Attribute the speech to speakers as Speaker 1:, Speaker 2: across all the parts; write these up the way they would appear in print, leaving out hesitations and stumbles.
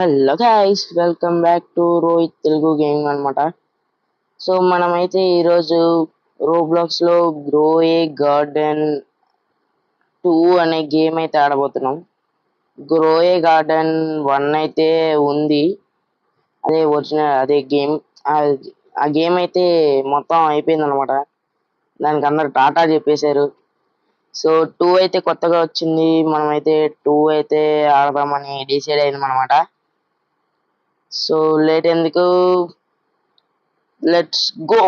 Speaker 1: Hello guys, welcome back to Rohit Telugu gaming అనమాట. So మనమైతే ఈరోజు రోబ్లాక్స్ లో గ్రో ఏ గార్డెన్ 2 అనే గేమ్ అయితే ఆడబోతున్నాం. గ్రో ఏ గార్డెన్ 1 అయితే ఉంది, అదే ఒరిజినల్ అదే గేమ్. ఆ గేమ్ అయితే మొత్తం అయిపోయింది అనమాట. దానికి అందరు టాటా చెప్పేశారు. సో 2 అయితే కొత్తగా వచ్చింది, మనమైతే 2 అయితే ఆడదామని డిసైడ్ అయింది అనమాట. సో లేట్ ఎందుకు, లెట్స్ గో.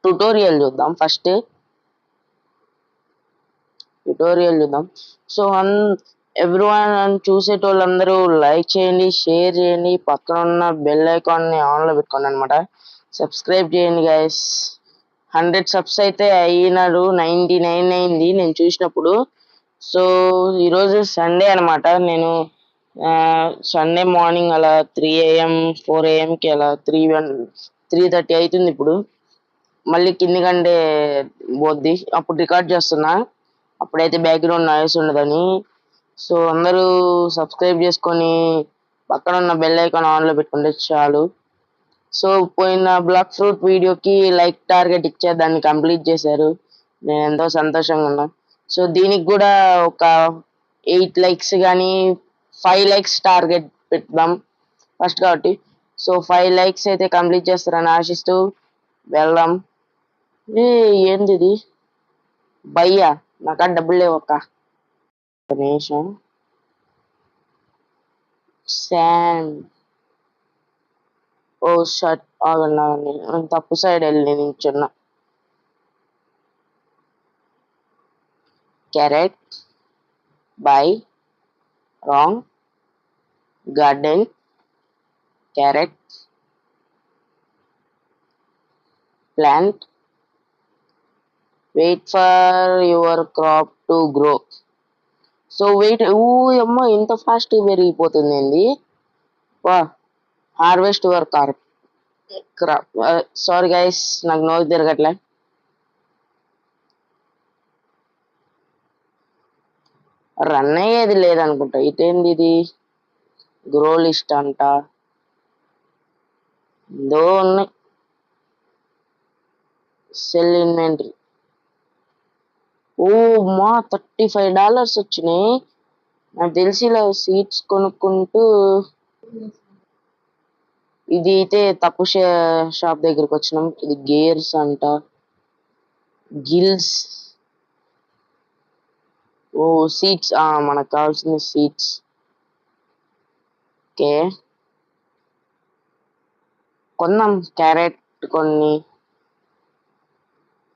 Speaker 1: ట్యుటోరియల్ చూద్దాం ఫస్ట్. సో ఎవ్రీవన్, చూసేటోళ్ళందరూ లైక్ చేయండి, షేర్ చేయండి, పక్కన ఉన్న బెల్ ఐకాన్ ని ఆన్ లో పెట్టుకోండి అనమాట. సబ్స్క్రైబ్ చేయండి గైస్. 100 సబ్స్ అయితే అయినారు, 99 అయింది నేను చూసినప్పుడు. సో ఈరోజు సండే అనమాట. నేను సండే మార్నింగ్ అలా 3 AM 4 AM అలా 3:30 అవుతుంది ఇప్పుడు. మళ్ళీ కిందికంటే పోద్ది, అప్పుడు రికార్డ్ చేస్తున్నా, అప్పుడైతే బ్యాక్గ్రౌండ్ నాయిస్ ఉండదని. సో అందరూ సబ్స్క్రైబ్ చేసుకొని పక్కన ఉన్న బెల్ ఐకాన్ ఆన్ లో పెట్టుకుంటే చాలు. సో పోయిన బ్లాక్ ఫ్రూట్ వీడియోకి లైక్ టార్గెట్ ఇచ్చే దాన్ని కంప్లీట్ చేశారు, నేను ఎంతో సంతోషంగా ఉన్నా. సో దీనికి కూడా ఒక 8 లైక్స్ కానీ 5 లైక్స్ టార్గెట్ పెడదాం ఫస్ట్ కాబట్టి. సో 5 లైక్స్ అయితే కంప్లీట్ చేస్తారని ఆశిస్తూ వెళ్దాం. ఏంది ఇది భయ్యా, నాకా డబ్బులు లేవు ఒక్క నిమిషం. శాండ్, ఓ షర్ట్, ఆగండి తప్పు సైడ్ వెళ్ళి నించున్నా. Carrot, by, wrong, garden, carrot, plant, wait for your crop to grow. So wait, అమ్మ ఇంత ఫాస్ట్ పెరిగిపోతుంది ఏంది. వా, harvest your crop. Sorry guys, నాకు నోరు తిరగట్లే. రన్ అయ్యేది లేదనుకుంటా. ఇటేంది ఇది, గ్రో లిస్ట్ అంట, దో ఉన్నాయి. Cell inventory. ఓ మా $35 వచ్చినాయి. నాకు తెలిసి ఇలా సీడ్స్ కొనుక్కుంటూ, ఇది అయితే తప్పు షాప్ దగ్గరికి వచ్చినాం. ఇది గేర్స్ అంట, గిల్స్. ఓ సీడ్స్, మనకు కావాల్సిన సీడ్స్. ఓకే, కొందాం. క్యారెట్ కొన్ని,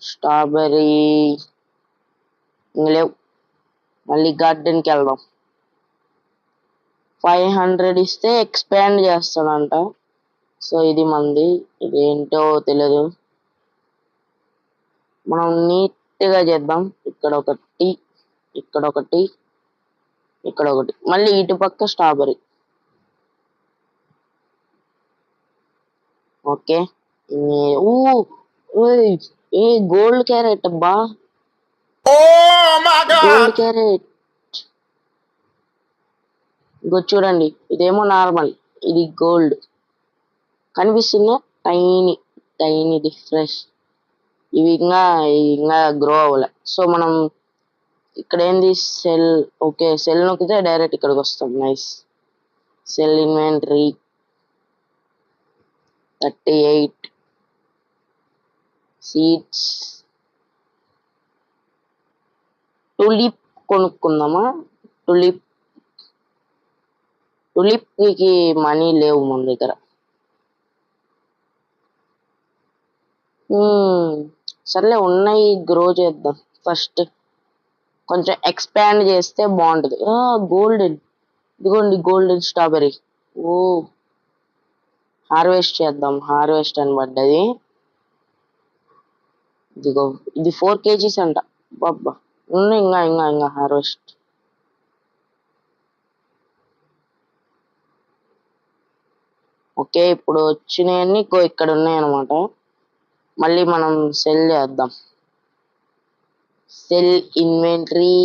Speaker 1: స్ట్రాబెర్రీ లేవు. మళ్ళీ గార్డెన్కి వెళ్దాం. 500 ఇస్తే ఎక్స్పాండ్ చేస్తాడంట. సో ఇది మంది, ఇదేంటో తెలియదు. మనం నీట్గా చేద్దాం. ఇక్కడ ఒకటి, ఇక్కడ ఒకటి, ఇక్కడ ఒకటి, మళ్ళీ ఇటు పక్క స్ట్రాబెర్రీ. ఓకే, ఏ గోల్డ్ క్యారెట్ అబ్బా, గోల్డ్ క్యారెట్. ఇంకో చూడండి, ఇదేమో నార్మల్, ఇది గోల్డ్. కనిపిస్తుందా, టైనీ టైనీ డిఫరెన్స్. ఇవి ఇంకా గ్రో అవ్వలే. సో మనం ఇక్కడ ఏంది, సెల్. ఓకే, సెల్ నొక్కితే డైరెక్ట్ ఇక్కడికి వస్తాం. Nice. Sell inventory 38 seeds. Tulip కొనుక్కుందామా? టులిప్ కి మనీ లేవు మన దగ్గర. సర్లే, ఉన్నాయి, గ్రో చేద్దాం ఫస్ట్. కొంచెం ఎక్స్పాండ్ చేస్తే బాగుంటుంది. గోల్డెన్, ఇదిగోండి గోల్డెన్ స్ట్రాబెర్రీ. ఓ, హార్వెస్ట్ చేద్దాం. హార్వెస్ట్ అని పడ్డది. ఇదిగో, ఇది 4 kgs అంట. బాబ్బా, ఉన్నాయి ఇంకా ఇంకా ఇంకా హార్వెస్ట్. ఓకే, ఇప్పుడు వచ్చినాయన్నీ ఇక్కడ ఉన్నాయి అనమాట. మళ్ళీ మనం సెల్ చేద్దాం. Cell inventory.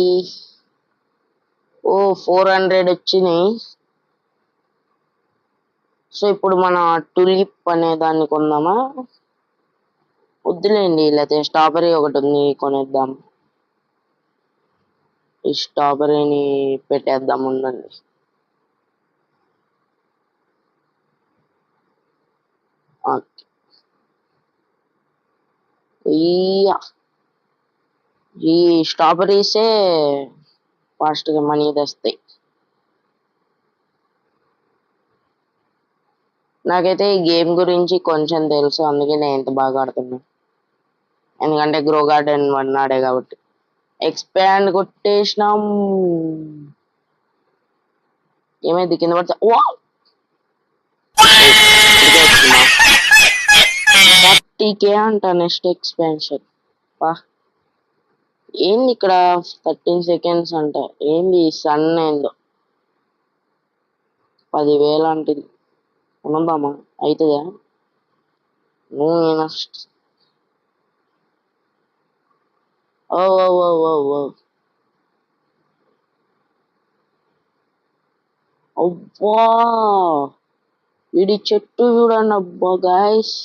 Speaker 1: ఓ 400 వచ్చినాయి. సో ఇప్పుడు మన టులిప్ అనే దాన్ని కొందామా? వద్దులేండి, లేకపోతే స్ట్రాబెర్రీ ఒకటి ఉంది కొనేద్దాం. ఈ స్ట్రాబెర్రీని పెట్టేద్దాం ఉండండి. ఈ స్ట్రాబెర్రీసే ఫాస్ట్గా మనీ తెస్తాయి. నాకైతే ఈ గేమ్ గురించి కొంచెం తెలుసు, అందుకే నేను ఎంత బాగా ఆడుతున్నా. ఎందుకంటే గ్రో గార్డెన్ వన్నాడే కాబట్టి. ఎక్స్పాండ్ కొట్టేసినాం. ఏమైంది కింద పడితే? 40K అంట నెక్స్ట్ ఎక్స్పాన్షన్. ఏంది ఇక్కడ 13 seconds అంట. ఏంది సన్ ఏందో 10,000 అంటుంది. కొనుందామా? అవుతుందా? నువ్వు ఓ ఓ ఓ ఓ ఓ అబ్బా, వీడి చెట్టు చూడండి. అబ్బా గాయస్,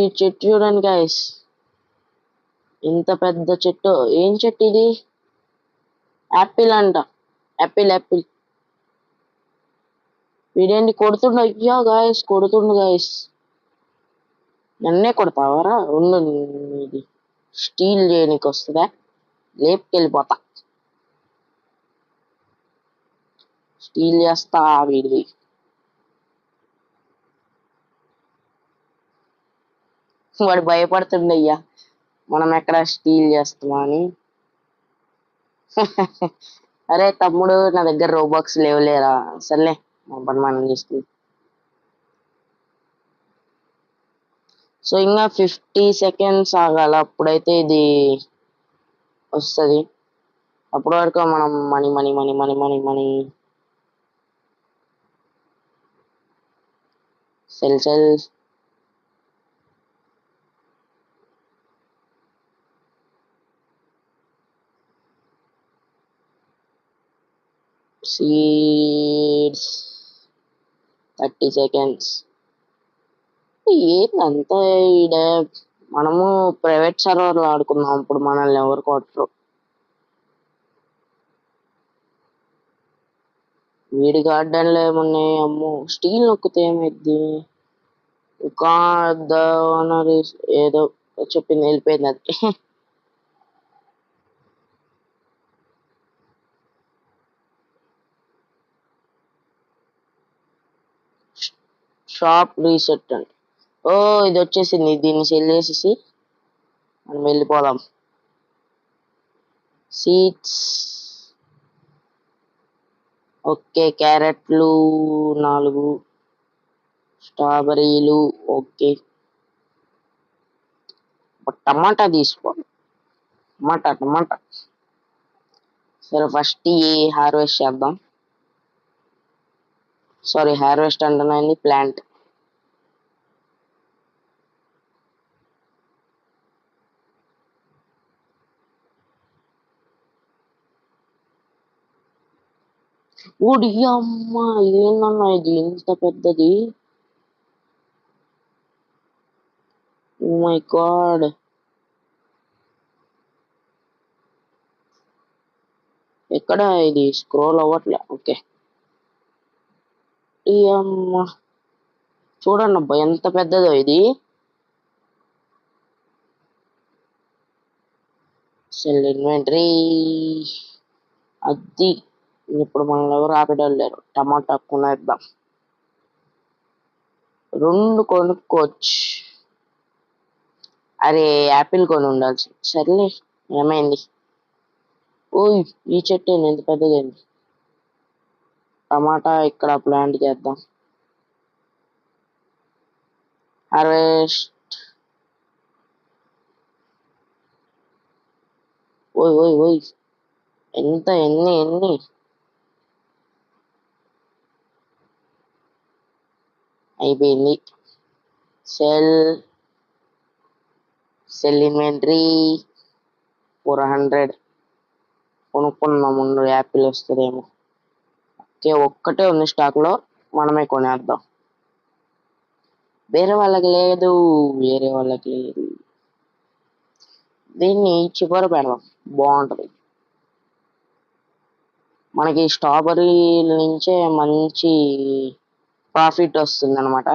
Speaker 1: ఈ చెట్టు చూడండి గాయస్, ఇంత పెద్ద చెట్టు. ఏం చెట్టు ఇది? యాపిల్ అంట. యాపిల్. వీడేంటి కొడుతుండ? అయ్యా గాయస్, కొడుతుండు గాయస్. నన్నే కొడతావరా? ఉండు, ఇది స్టీల్ చేయనికి వస్తుందా? లేపుకెళ్ళిపోతా. స్టీల్ చేస్తా వీడిది. వాడు భయపడుతుండయ్యా, మనం ఎక్కడ స్టీల్ చేస్తామా అని. అరే తమ్ముడు, నా దగ్గర రోబాక్స్ లేవులేరా. సర్లే, మా పని మనం చేస్తుంది. సో ఇంకా 50 seconds ఆగాల, అప్పుడైతే ఇది వస్తుంది. అప్పటి వరకు మనం మనీ సెల్ సీడ్స్ 30 seconds. ఏందంతా ఈడ? మనము ప్రైవేట్ సర్వర్లో ఆడుకుందాం, ఇప్పుడు మనల్ని ఎవరు కొట్టరు. వీడి గార్డెన్లో ఏమున్నాయి? అమ్మో, స్టీల్ నొక్కితే ఏమైద్ది? ఏదో చెప్పింది, వెళ్ళిపోయింది అది. షాప్ రీసెట్ అండి. ఓ, ఇది వచ్చేసింది. దీన్ని సెల్ చేసేసి మనం వెళ్ళిపోదాం. సీడ్స్ ఓకే, క్యారెట్లు 4, స్ట్రాబెర్రీలు ఓకే. టమాటా తీసుకో, టమాటా. సరే, ఫస్ట్ హార్వెస్ట్ చేద్దాం. సారీ, హార్వెస్ట్ అంటున్నాయింది, ప్లాంట్. ఊడి అమ్మ, ఏందన్నా ఇది ఇంత పెద్దది? Oh my god. ఎక్కడ ఇది స్క్రోల్ అవ్వట్లే? ఓకే. ఈ అమ్మ, చూడండి అబ్బా ఎంత పెద్దదో ఇది. సెల్ ఇన్వెంటరీ అది. ఇప్పుడు మనల్ని ఎవరు ఆపేటోళ్ళు లేరు. టమాటా కొనేద్దాం. 2 కొనుక్కోవచ్చు. అరే, యాపిల్ కొని ఉండాల్సి. సర్లే, ఏమైంది? ఓయ్, ఈ చెట్టు ఏంది ఎంత పెద్దగా అయింది? టమాటా ఇక్కడ ప్లాంట్ చేద్దాం. హార్వెస్ట్. ఓయ్, ఎన్ని అయిపోయింది. సెల్ ఇన్వెంటరీ 400 కొనుక్కున్నాం. ముందు యాపిల్ వస్తుందేమో. ఓకే, ఒక్కటే ఉంది స్టాక్ లో. మనమే కొనేద్దాం. వేరే వాళ్ళకి లేదు, వేరే వాళ్ళకి లేదు. దీన్ని చివర పెడదాం, బాగుంటది. మనకి స్ట్రాబెర్రీ నుంచే మంచి ప్రాఫిట్ వస్తుంది అనమాట.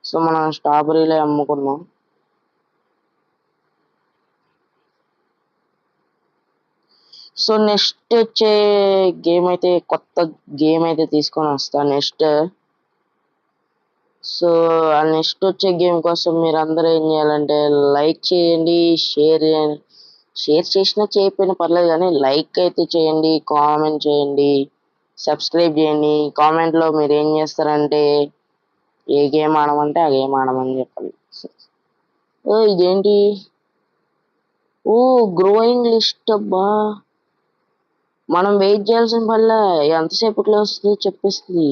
Speaker 1: సో మనం స్ట్రాబెర్రీలే అమ్ముకుందాం. సో నెక్స్ట్ వచ్చే గేమ్ అయితే కొత్త గేమ్ అయితే తీసుకొని వస్తా నెక్స్ట్. సో ఆ నెక్స్ట్ వచ్చే గేమ్ కోసం మీరు అందరూ ఏం చేయాలంటే లైక్ చేయండి, షేర్ చేయండి. షేర్ చేసినా చేయకపోయినా పర్లేదు కానీ లైక్ అయితే చేయండి, కామెంట్ చేయండి, సబ్స్క్రైబ్ చేయండి. కామెంట్లో మీరు ఏం చేస్తారంటే ఏ గేమ్ ఆడమంటే ఆ గేమ్ ఆడమని చెప్పండి. ఓ ఇదేంటి, ఓ గ్రోయింగ్ లిస్ట్. అబ్బా, మనం వెయిట్ చేయాల్సిన వల్ల ఎంతసేపట్లో వస్తుంది చెప్పేస్తుంది.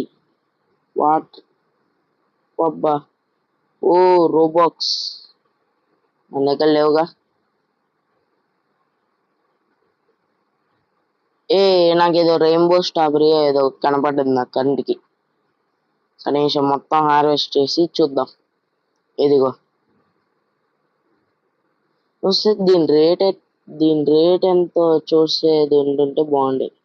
Speaker 1: వాట్, అబ్బా, ఓ రోబాక్స్ మన దగ్గర లేవుగా. ఏ నాకేదో రెయిన్బో స్ట్రాబెరీ ఏదో కనపడ్డది నా కంటికి. కనీసం మొత్తం హార్వెస్ట్ చేసి చూద్దాం. ఇదిగో వస్తే దీని రేట్ ఎంతో చూసేది ఉంటుంటే బాగుండేది.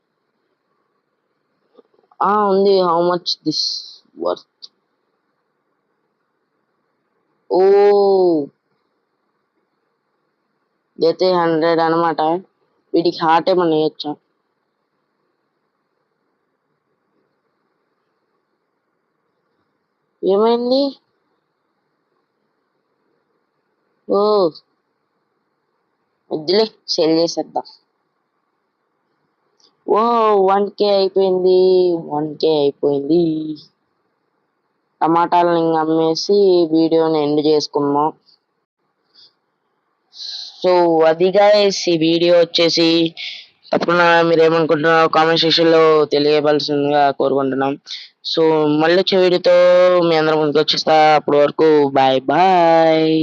Speaker 1: ఉంది. How much this worth? Oh ఇదైతే 100 అనమాట. వీటికి హార్ట్ ఏమన్నా వేయచ్చా? ఏమైంది? ఓ వద్దులే, సేల్ చేసేద్దాం. ఓ 1K అయిపోయింది, 1K అయిపోయింది. టమాటాలను ఇంక అమ్మేసి వీడియోని ఎండ్ చేసుకుందాం. సో అది గైస్, ఈ వీడియో వచ్చేసి తప్పకుండా మీరు ఏమనుకుంటున్నారో కామెంట్ సెక్షన్ లో తెలియవలసిందిగా కోరుకుంటున్నాం. సో మళ్ళీ వచ్చే వీడియోతో మీ అందరం ముందుకు వచ్చేస్తా. అప్పటి వరకు బాయ్ బాయ్.